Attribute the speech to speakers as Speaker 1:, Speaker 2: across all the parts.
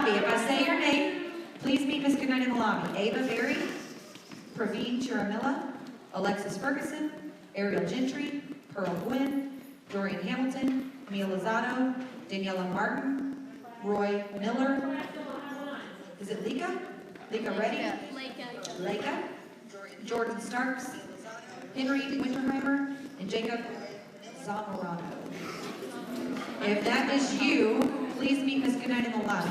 Speaker 1: lobby. If I say your name, please meet Miss Goodnight in the lobby. Ava Berry, Praveen Chiramilla, Alexis Ferguson, Ariel Gentry, Pearl Gwynn, Dorian Hamilton, Mia Lozado, Daniela Martin, Roy Miller. Is it Lika? Lika Reddy? Leka. Jordan Starks, Henry Winterheimer, and Jacob Zamorano. If that is you, please meet Miss Goodnight in the lobby.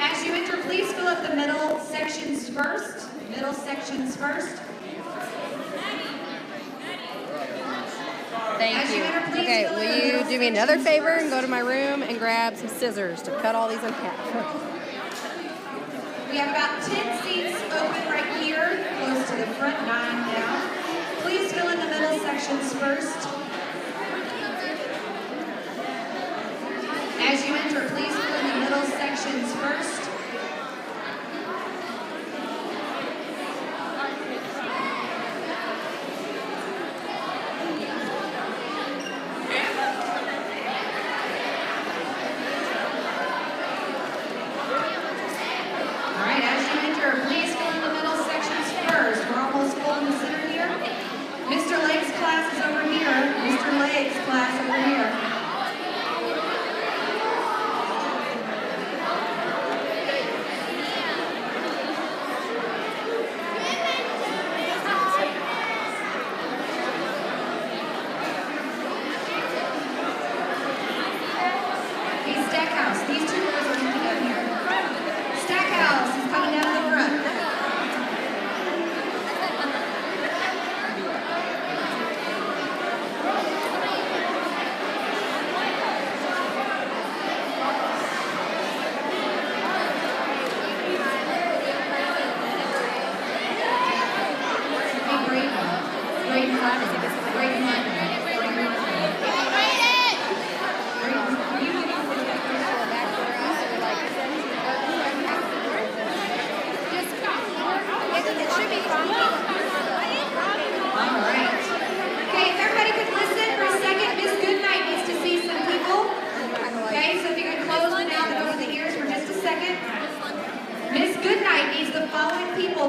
Speaker 1: As you enter, please fill up the middle sections first. Middle sections first.
Speaker 2: Thank you. Okay, will you do me another favor and go to my room and grab some scissors to cut all these in half?
Speaker 1: We have about 10 seats open right here, close to the front, 9 down. Please fill in the middle sections first. As you enter, please fill in the middle sections first.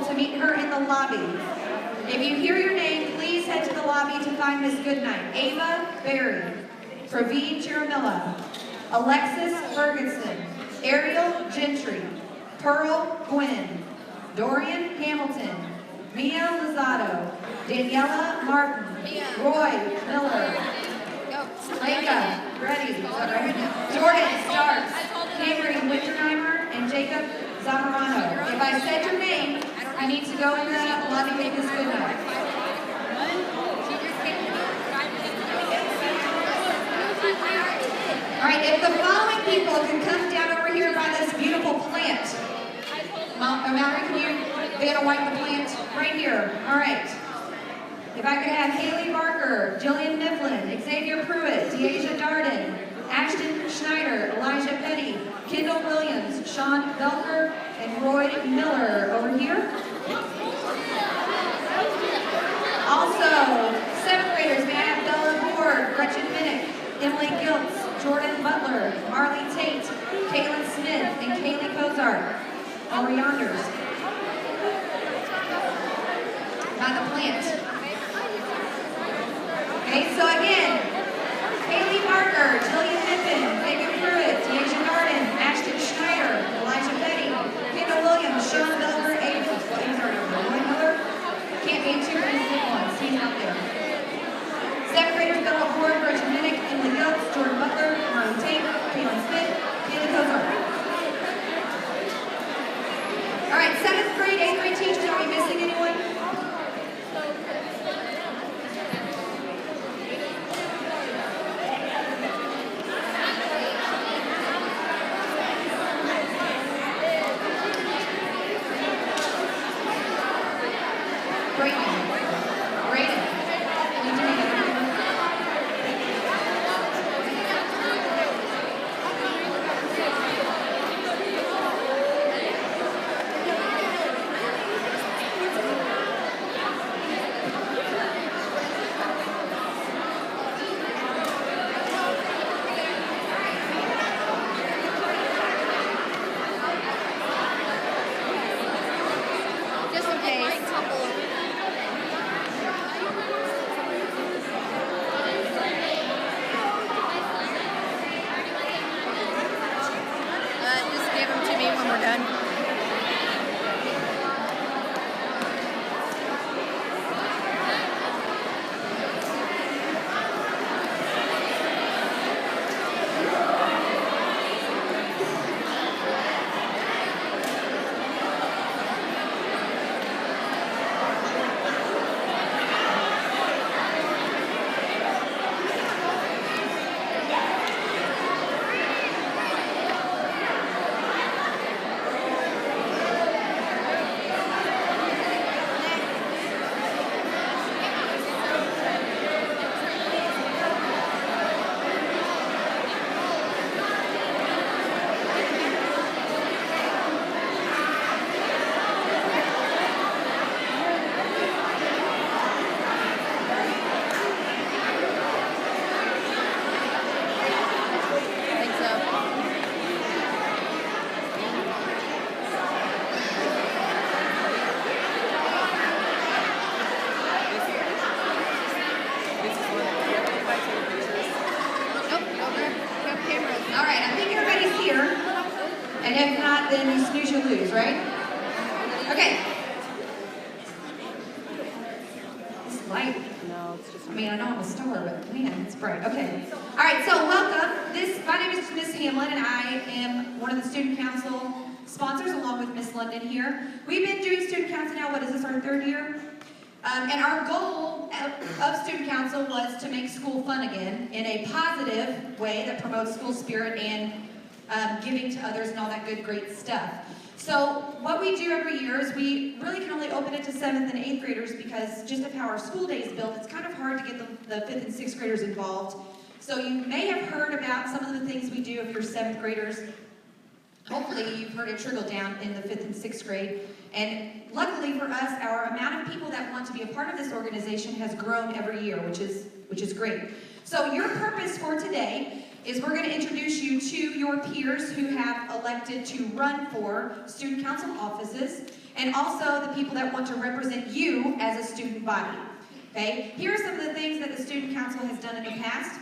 Speaker 1: To meet her in the lobby. If you hear your name, please head to the lobby to find Miss Goodnight. Ava Berry, Praveen Chiramilla, Alexis Ferguson, Ariel Gentry, Pearl Gwynn, Dorian Hamilton, Mia Lozado, Daniela Martin, Roy Miller, Leka Reddy, Jordan Starks, Henry Winterheimer, and Jacob Zamorano. If I said your name, you need to go in the lobby and make this Goodnight. All right, if the following people can come down over here by this beautiful plant. Mallory, can you Vanna White the plant? Right here. All right. If I could have Haley Barker, Jillian Mifflin, Xavier Pruitt, Deasia Darden, Ashton Schneider, Elijah Petty, Kendall Williams, Sean Belker, and Roy Miller over here. Also, 7th graders, may I have Bella Ford, Gretchen Minnick, Emily Giltz, Jordan Butler, Marley Tate, Caitlin Smith, and Kaylee Kozart over yonders. By the plant. Okay, so again, Haley Barker, Jillian Mifflin, Xavier Pruitt, Deasia Darden, Ashton Schneider, Elijah Petty, Kendall Williams, Sean Belker, Roy Miller. Can't be two big ones. He's out there. 7th graders, Bella Ford, Gretchen Minnick, Emily Giltz, Jordan Butler, Marley Tate, Caitlin Smith, Kaylee Kozart. All right, 7th grade, 8th grade teachers, are we missing anyone? And if not, then you snooze, you lose, right? Okay. It's light.
Speaker 2: No, it's just.
Speaker 1: I mean, I know I'm a star, but man, it's bright. Okay. All right, so welcome. My name is Miss Hamlin, and I am one of the Student Council sponsors, along with Miss London here. We've been doing Student Council now, what is this, our third year? And our goal of Student Council was to make school fun again in a positive way that promotes school spirit and giving to others and all that good, great stuff. So what we do every year is we really can only open it to 7th and 8th graders because just of how our school day is built, it's kind of hard to get the 5th and 6th graders involved. So you may have heard about some of the things we do if you're 7th graders. Hopefully you've heard it trickle down in the 5th and 6th grade. And luckily for us, our amount of people that want to be a part of this organization has grown every year, which is great. So your purpose for today is we're going to introduce you to your peers who have elected to run for student council offices, and also the people that want to represent you as a student body. Okay? Here are some of the things that the student council has done in the past.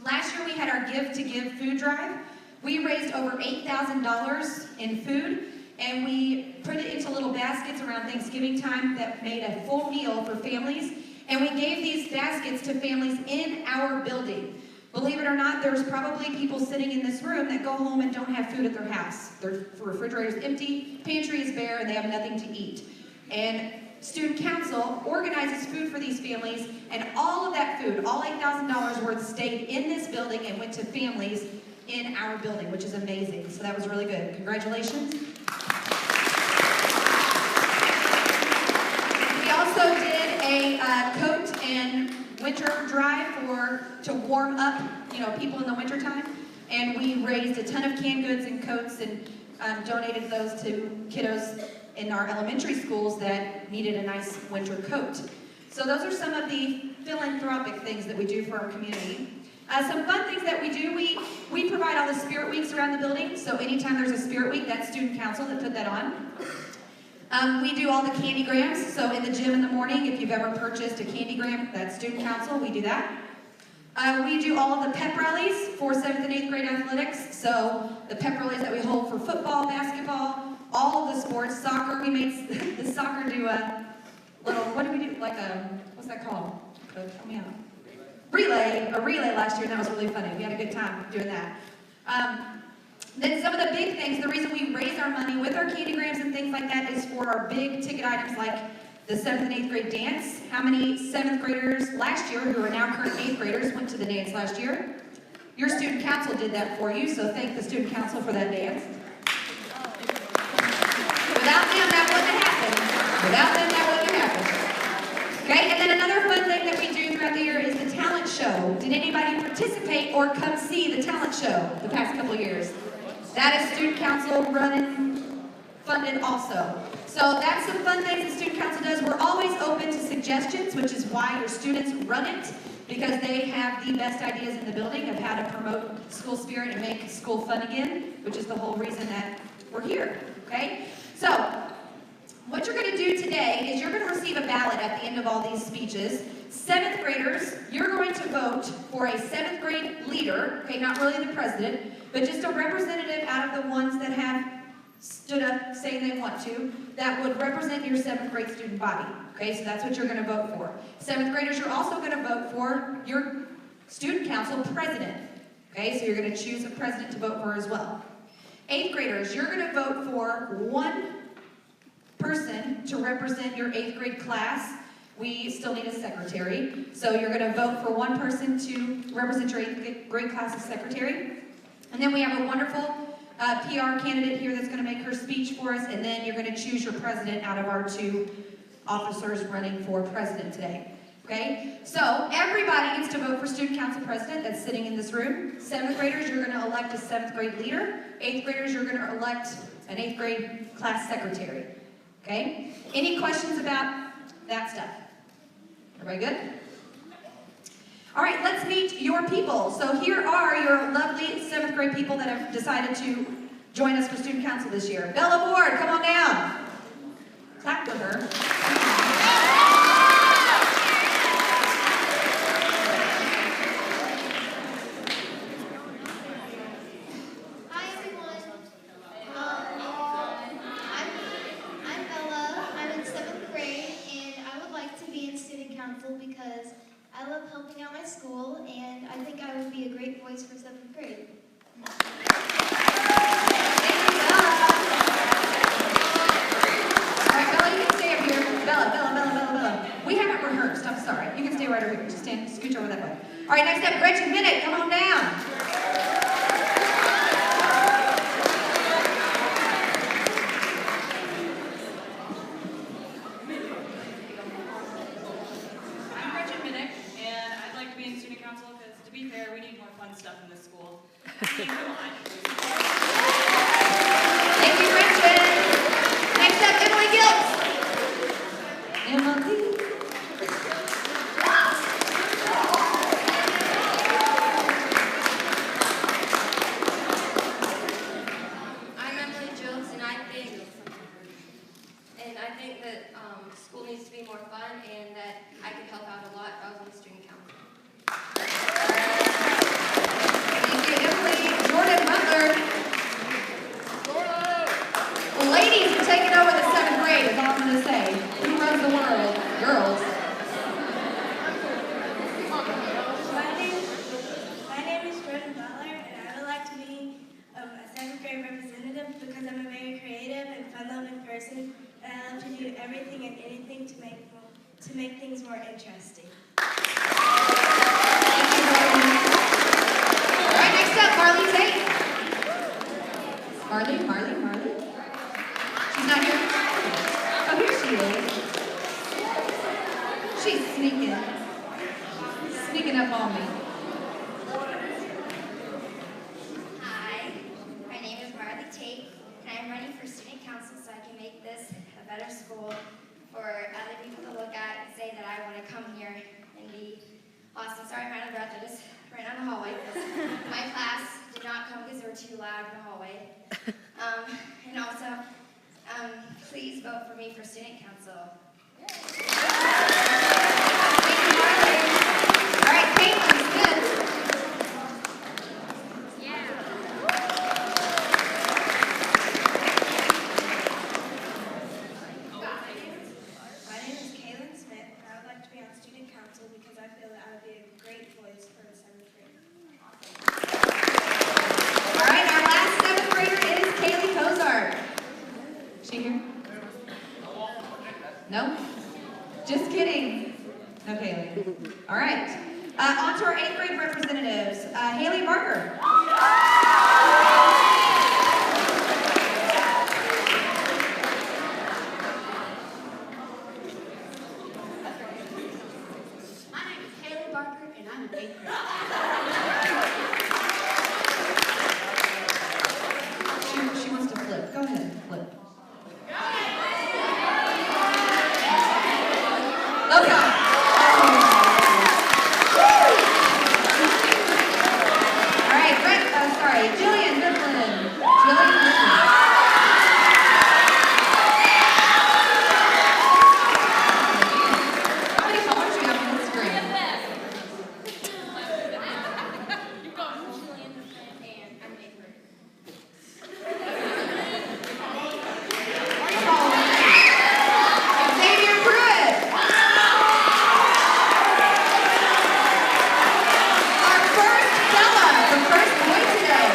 Speaker 1: Last year we had our Give to Give food drive. We raised over $8,000 in food, and we put it into little baskets around Thanksgiving time that made a full meal for families, and we gave these baskets to families in our building. Believe it or not, there's probably people sitting in this room that go home and don't have food at their house. Their refrigerator's empty, pantry is bare, and they have nothing to eat. And Student Council organizes food for these families, and all of that food, all $8,000 worth, stayed in this building and went to families in our building, which is amazing. So that was really good. Congratulations. We also did a coat and winter drive to warm up, people in the winter time, and we raised a ton of canned goods and coats and donated those to kiddos in our elementary schools that needed a nice winter coat. So those are some of the philanthropic things that we do for our community. Some fun things that we do, we provide all the spirit weeks around the building, so anytime there's a spirit week, that's Student Council that put that on. We do all the candygrams, so in the gym in the morning, if you've ever purchased a candygram, that's Student Council, we do that. We do all of the pep rallies for 7th and 8th grade athletics, so the pep rallies that we hold for football, basketball, all of the sports. Soccer, we made the soccer do a little, what do we do, like a, what's that called? Help me out. A relay last year, and that was really funny. We had a good time doing that. Then some of the big things, the reason we raise our money with our candygrams and things like that is for our big ticket items like the 7th and 8th grade dance. How many 7th graders last year, who are now current 8th graders, went to the dance last year? Your student council did that for you, so thank the student council for that dance. Without them, that wouldn't happen. Without them, that wouldn't happen. Okay, and then another fun thing that we do throughout the year is the talent show. Did anybody participate or come see the talent show the past couple of years? That is Student Council funded also. So that's some fun things that Student Council does. We're always open to suggestions, which is why your students run it, because they have the best ideas in the building of how to promote school spirit and make school fun again, which is the whole reason that we're here, okay? So, what you're going to do today is you're going to receive a ballot at the end of all these speeches. 7th graders, you're going to vote for a 7th grade leader, okay, not really the president, but just a representative out of the ones that have stood up saying they want to, that would represent your 7th grade student body, okay, so that's what you're going to vote for. 7th graders, you're also going to vote for your student council president, okay, so you're going to choose a president to vote for as well. 8th graders, you're going to vote for one person to represent your 8th grade class. We still need a secretary. So you're going to vote for one person to represent your 8th grade class as secretary. And then we have a wonderful PR candidate here that's going to make her speech for us. And then you're going to choose your president out of our 2 officers running for president today. Okay? So everybody gets to vote for student council president that's sitting in this room. 7th graders, you're going to elect a 7th grade leader. 8th graders, you're going to elect an 8th grade class secretary. Okay? Any questions about that stuff? Everybody good? All right, let's meet your people. So here are your lovely 7th grade people that have decided to join us for student council this year. Bella Ward, come on down. Clap for her.
Speaker 3: Hi everyone.
Speaker 1: sure where that was. All right, next up, Gretchen Minnick, come on down.
Speaker 3: I'm Gretchen Minnick, and I'd like to be in student council because, to be fair, we need more fun stuff in this school. I mean, come on.
Speaker 1: Thank you, Gretchen. Next up, Emily Giltz. Emily.
Speaker 4: I'm Emily Jones, and I think that school needs to be more fun, and that I could help out a lot if I was on the student council.
Speaker 1: Thank you, Emily. Jordan Butler. Well, ladies are taking over the 7th grade, is all I'm going to say. Who runs the world? Girls.
Speaker 5: My name is Jordan Butler, and I would like to be a 7th grade representative because I'm a very creative and fun-loving person, and I love to do everything and anything to make things more interesting.
Speaker 1: Thank you, Jordan. All right, next up, Marley Tate. Marley? She's not here? Oh, here she is. She's sneaking up on me.
Speaker 6: Hi, my name is Marley Tate, and I'm running for student council so I can make this a better school for other people to look at and say that I want to come here and be awesome. Sorry, I'm out of breath. I just ran down the hallway because my class did not come because they were too loud in the hallway. And also, please vote for me for student council.
Speaker 1: Thank you, Marley. All right, Caitlin Smith.
Speaker 5: My name is Kaylin Smith, and I would like to be on student council because I feel that I would be a great voice for the 7th grade.
Speaker 1: All right, our last 7th grader is Kaylee Cozart. Is she here? No? Just kidding. No, Kaylee. All right. On to our 8th grade representatives. Haley Barker.
Speaker 6: My name is Haley Barker, and I'm an 8th grader.
Speaker 1: She wants to flip. Go ahead, flip. Oh, God. All right, Jillian Goodland. How many colors do you have on the screen?
Speaker 4: I'm Julian Flynn, and I'm an 8th grader.
Speaker 1: Xavier Pruitt. Our first Stella from First Point today.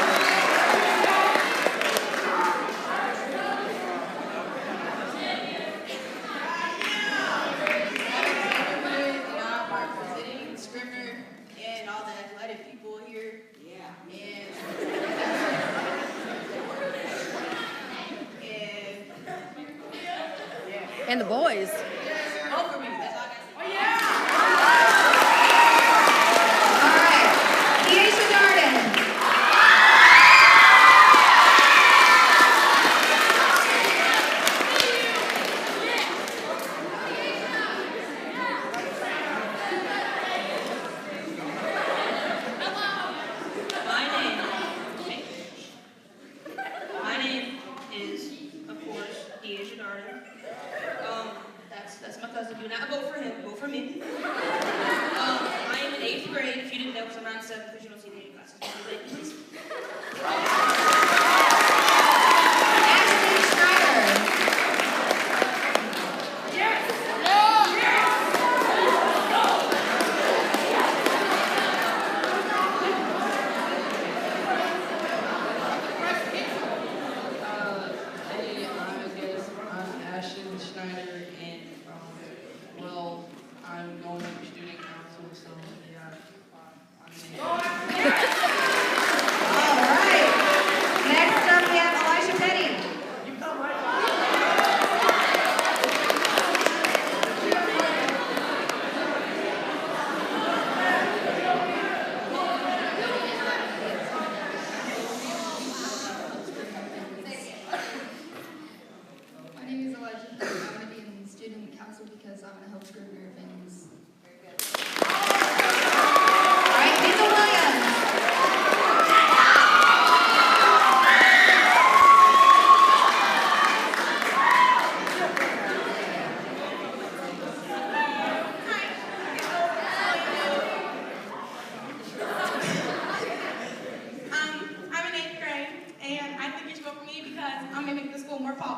Speaker 3: By presenting Scrivener and all the athletic people here.
Speaker 2: And the boys.
Speaker 3: Vote for me. That's all I got to say.
Speaker 1: All right. Keisha Darden.
Speaker 3: My name is, of course, Deasia Darden. That's my cousin. Do not vote for him. Vote for me. I am in 8th grade. If you didn't know, because I'm around 7th, because you don't see the 8 classes. Please.
Speaker 1: Ashley Schneider.
Speaker 7: Hey, I guess I'm Ashton Schneider, and well, I'm going to student council, so yeah.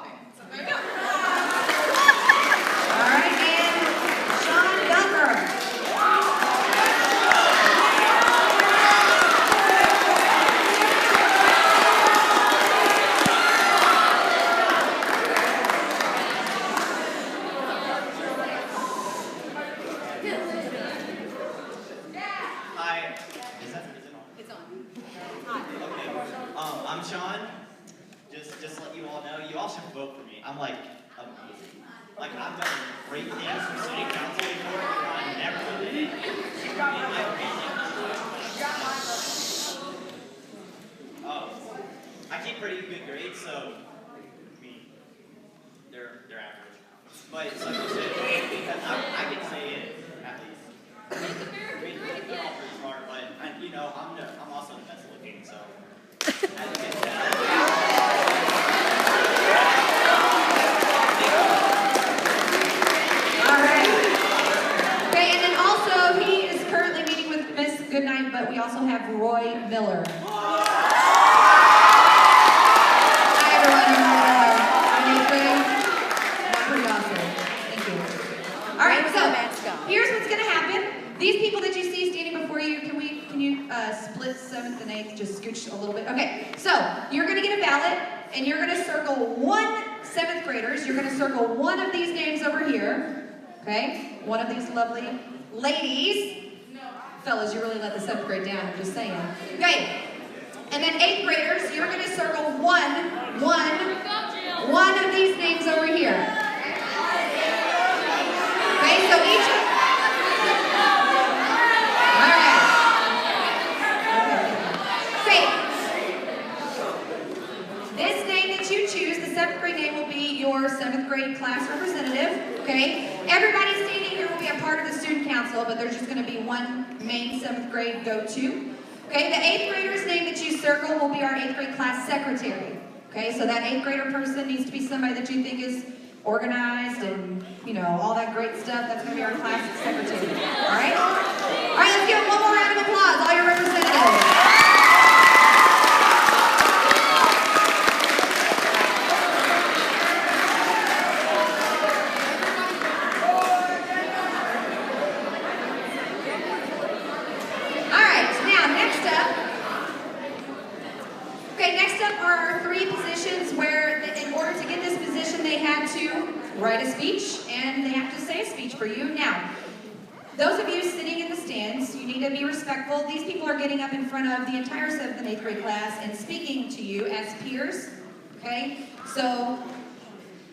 Speaker 3: popping. So there you go.
Speaker 1: All right, and Sean Dunker.
Speaker 8: Hi. Is it on?
Speaker 2: It's on.
Speaker 8: Okay. I'm Sean. Just to let you all know, you all should vote for me. I'm like amazing. Like I've done great things for city council before, but I never did it. In my opinion. Oh, I keep pretty good grades, so I mean, they're average. But so you said, I can say it at least. I mean, they're all pretty smart, but you know, I'm also the best looking, so. As you can tell.
Speaker 1: All right. Okay, and then also he is currently meeting with Miss Goodnight, but we also have Roy Miller. Hi everyone, I'm Roy Miller. I'm 8th grade. Pretty awesome. Thank you. All right,
Speaker 2: Ray was
Speaker 1: so
Speaker 2: our mascot.
Speaker 1: here's what's gonna happen. These people that you see standing before you, can you split 7th and 8th, just scooch a little bit? Okay, so you're gonna get a ballot and you're gonna circle 7th graders. You're gonna circle one of these names over here, okay? One of these lovely ladies. Fellas, you really let the 7th grade down, I'm just saying. Okay, and then 8th graders, you're gonna circle one of these names over here. Okay, so each of this name that you choose, the 7th grade name, will be your 7th grade class representative, okay? Everybody standing here will be a part of the student council, but there's just going to be one main 7th grade go-to. Okay, the 8th grader's name that you circle will be our 8th grade class secretary. Okay, so that 8th grader person needs to be somebody that you think is organized and, you know, all that great stuff. That's going to be our class secretary, all right? All right, let's give them one more round of applause, all your representatives. Write a speech, and they have to say a speech for you. Now, those of you sitting in the stands, you need to be respectful. These people are getting up in front of the entire 7th and 8th grade class and speaking to you as peers, okay? So,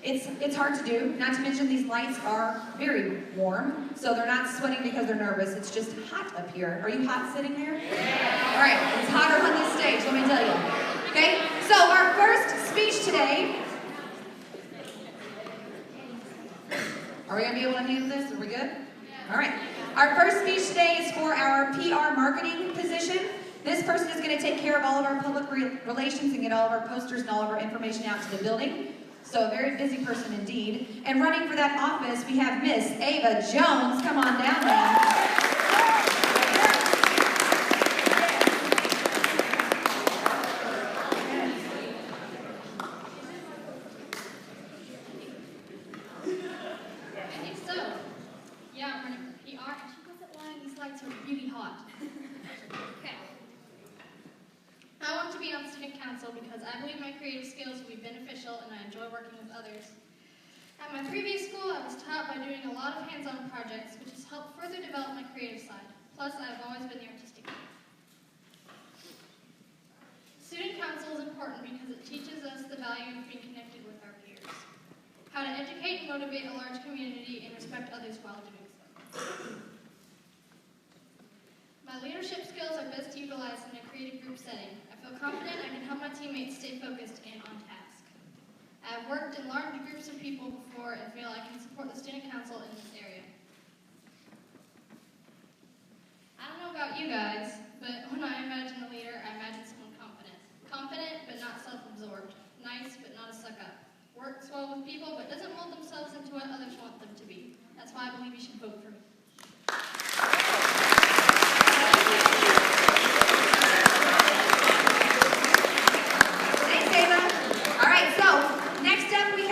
Speaker 1: it's hard to do. Not to mention these lights are very warm, so they're not sweating because they're nervous. It's just hot up here. Are you hot sitting there? All right, it's hotter on this stage, let me tell you. Okay, so our first speech today. Are we going to be able to handle this? Are we good? All right. Our first speech today is for our PR marketing position. This person is going to take care of all of our public relations and get all of our posters and all of our information out to the building. So a very busy person indeed. And running for that office, we have Miss Ava Jones. Come on down, ma'am.
Speaker 9: Because I believe my creative skills will be beneficial and I enjoy working with others. At my previous school, I was taught by doing a lot of hands-on projects, which has helped further develop my creative side. Plus, I have always been the artistic type. Student council is important because it teaches us the value of being connected with our peers, how to educate and motivate a large community and respect others while doing so. My leadership skills are best utilized in a creative group setting. I feel confident I can help my teammates stay focused and on task. I have worked in large groups of people before and feel I can support the student council in this area. I don't know about you guys, but when I imagine a leader, I imagine someone confident. Confident, but not self-absorbed. Nice, but not a suck-up. Works well with people, but doesn't mold themselves into what others want them to be. That's why I believe you should vote for me.
Speaker 1: Thanks, Ava. All right, so next up we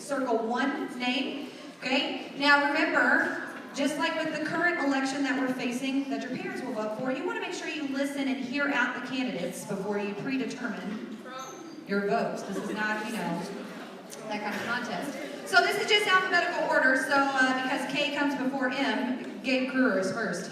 Speaker 1: circle one name. Okay? Now remember, just like with the current election that we're facing, that your parents will vote for, you want to make sure you listen and hear out the candidates before you predetermine your votes. This is not, that kind of contest. So this is just alphabetical order, so because K comes before M, Gabe Kruger is first.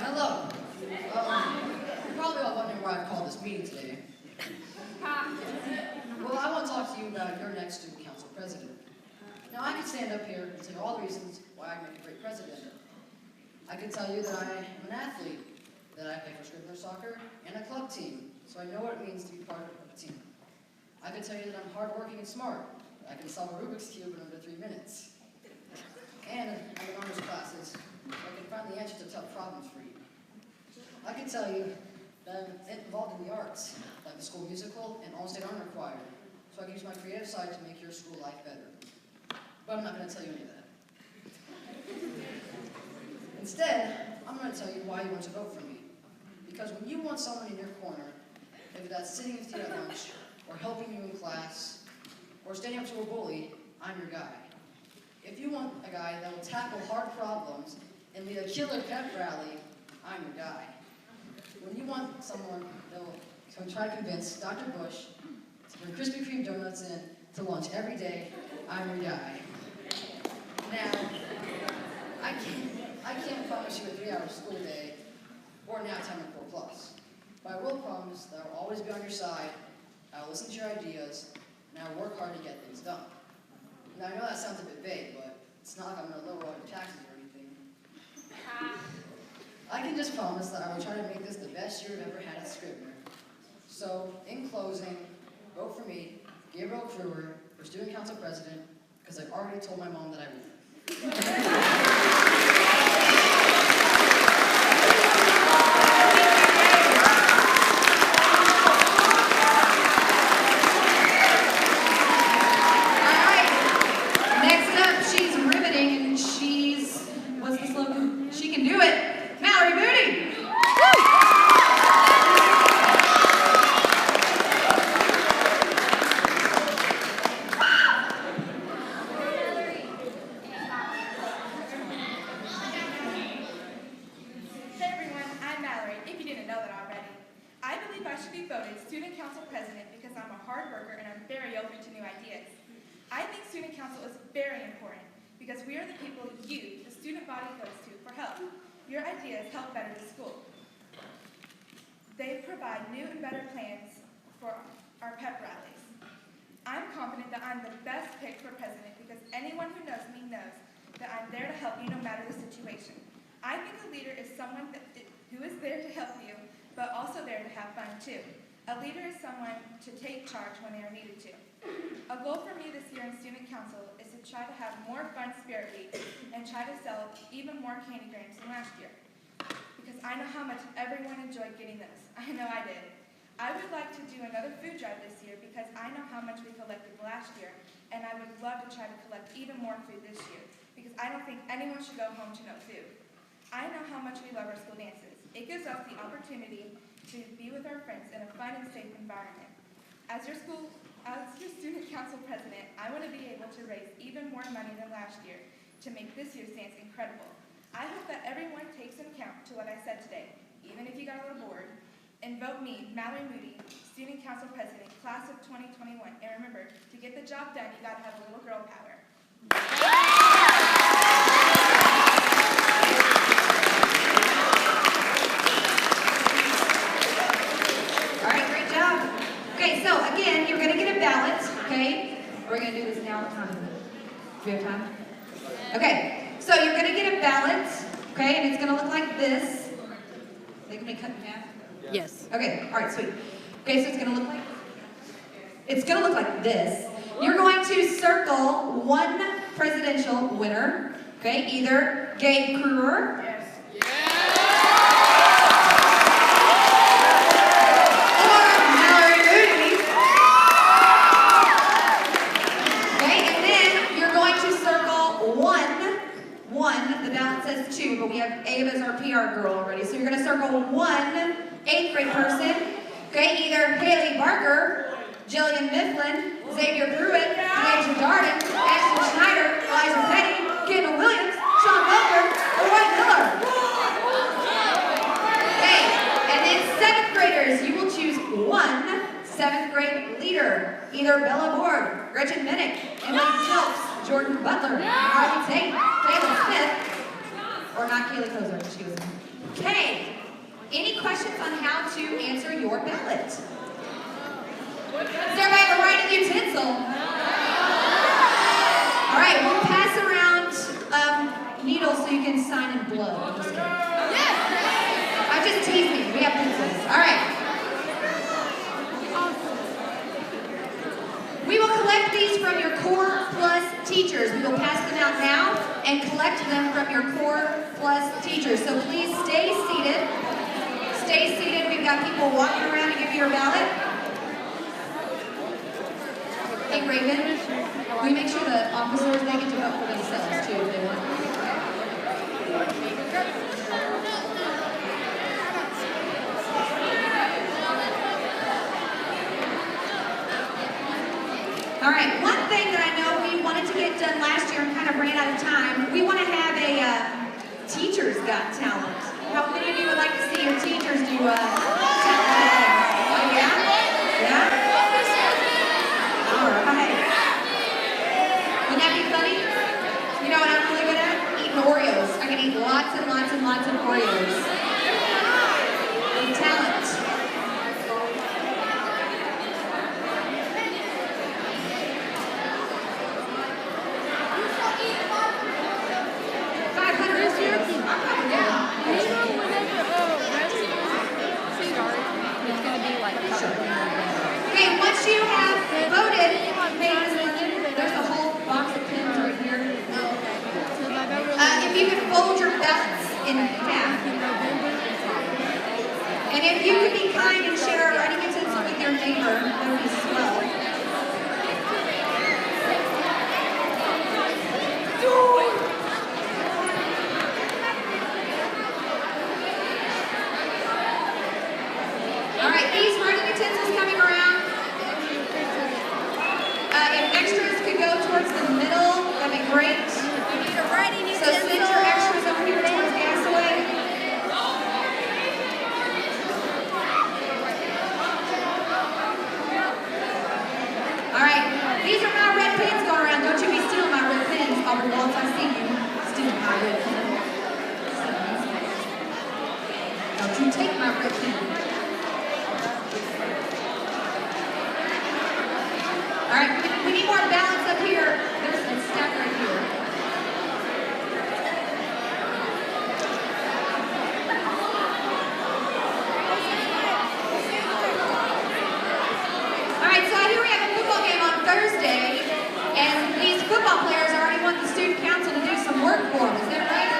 Speaker 7: Hello. You're probably all wondering why I've called this meeting today. Well, I want to talk to you about your next student council president. Now, I could stand up here and tell you all the reasons why I make a great president. I could tell you that I am an athlete, that I play for Scrivener Soccer and a club team, so I know what it means to be part of a team. I could tell you that I'm hardworking and smart. I can solve a Rubik's Cube in under 3 minutes. And I'm in honors classes, so I can find the answers to tough problems for you. I can tell you that I'm involved in the arts, like the school musical and all-state honor choir, so I can use my creative side to make your school life better. But I'm not going to tell you any of that. Instead, I'm going to tell you why you want to vote for me. Because when you want someone in your corner, whether that's sitting with you at lunch, or helping you in class, or standing up to a bully, I'm your guy. If you want a guy that will tackle hard problems and lead a killer pep rally, I'm your guy. When you want someone that will try to convince Dr. Bush to bring Krispy Kreme donuts in to lunch every day, I'm your guy. Now, I can't promise you a 3-hour school day or an out time at 4+. But I will promise that I will always be on your side, I will listen to your ideas, and I will work hard to get things done. Now, I know that sounds a bit vague, but it's not like I'm going to lower all your taxes or anything. I can just promise that I will try to make this the best year I've ever had at Scrivener. So, in closing, vote for me, Gabriel Kruger, for student council president, because I've already told my mom that I would.
Speaker 10: They provide new and better plans for our pep rallies. I'm confident that I'm the best pick for president because anyone who knows me knows that I'm there to help you no matter the situation. I think a leader is someone who is there to help you, but also there to have fun too. A leader is someone to take charge when they are needed to. A goal for me this year in student council is to try to have more fun spirit week and try to sell even more candy grams than last year. Because I know how much everyone enjoyed getting those. I know I did. I would like to do another food drive this year because I know how much we collected last year, and I would love to try to collect even more food this year because I don't think anyone should go home to no food. I know how much we love our school dances. It gives us the opportunity to be with our friends in a fun and safe environment. As your student council president, I want to be able to raise even more money than last year to make this year's dance incredible. I hope that everyone takes into account to what I said today, even if you got a little bored, and vote me, Mallory Moody, student council president, class of 2021. And remember, to get the job done, you got to have a little girl power.
Speaker 1: All right, great job. Okay, so again, you're going to get a ballot, okay? We're going to do this now. What time is it? Do we have time? Okay. So you're going to get a ballot, okay, and it's going to look like this. They can be cut in half?
Speaker 2: Yes.
Speaker 1: Okay, all right, sweet. Okay, so it's going to look like this. You're going to circle one presidential winner, okay, either Gabe Kruger. Yes. The ballot says 2, but we have Ava as our PR girl already, so you're 8th grade person. Okay, either Haley Barker, Jillian Mifflin, Xavier Pruitt, Deja Darden, Ashton Schneider, Elijah Petty, Kendall Williams, Sean Butler, or White Miller. Okay, and then 7th graders, you will choose one 7th grade leader. Either Bella Ward, Gretchen Minnick, Emily Phelps, Jordan Butler, Harley Tate, Kayla Smith, or not Kaylee Kozer, she was. Okay, any questions on how to answer your ballot? Does everybody have a writing utensil? All right, we'll pass around needles so you can sign in blood. I'm just kidding. I just teased me. We have pencils. All right. We will collect these from your Core Plus teachers. We will pass them out now and collect them from your Core Plus teachers. So please stay seated. Stay seated. We've got people walking around to give you your ballot. Hey, Raven, will you make sure the officers, they get to vote for themselves too if they want. All right, one thing that I know we wanted to get done last year and kind of ran out of time, we want to have a Teachers Got Talent. How many of you would like to see your teachers do talent? Oh, yeah? Yeah? All right. Wouldn't that be funny? You know what I'm really good at? Eating Oreos. I can eat lots and lots and lots of Oreos. Talent. Okay, once you have voted, there's a whole box of pins right here. If you could fold your ballots in half. And if you could be kind and share a writing utensil with your neighbor, that would be swell. All right, these writing utensils coming around. If extras could go towards the middle, that'd be great. So send your extras over here towards Gasaway. All right, these are my red pens going around. Don't you be stealing my red pens, Aubrey Waltz. I see you stealing my red pen. Don't you take my red pen. All right, we need more balance up here. There's a stack right here. All right, so I hear we have a football game on Thursday, and these football players already want the student council to do some work for them. Is that right?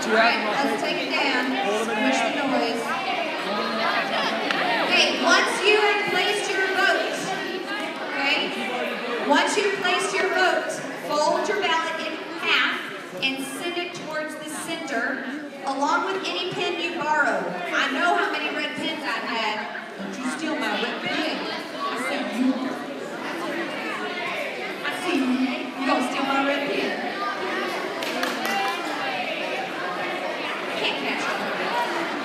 Speaker 1: All right, let's take it down. Squish the noise. Okay, once you have placed your vote, okay? Once you've placed your vote, fold your ballot in half and send it towards the center, along with any pen you borrow. I know how many red pens I had. Don't you steal my red pen. I see you. I see you. You gonna steal my red pen. I can't catch you.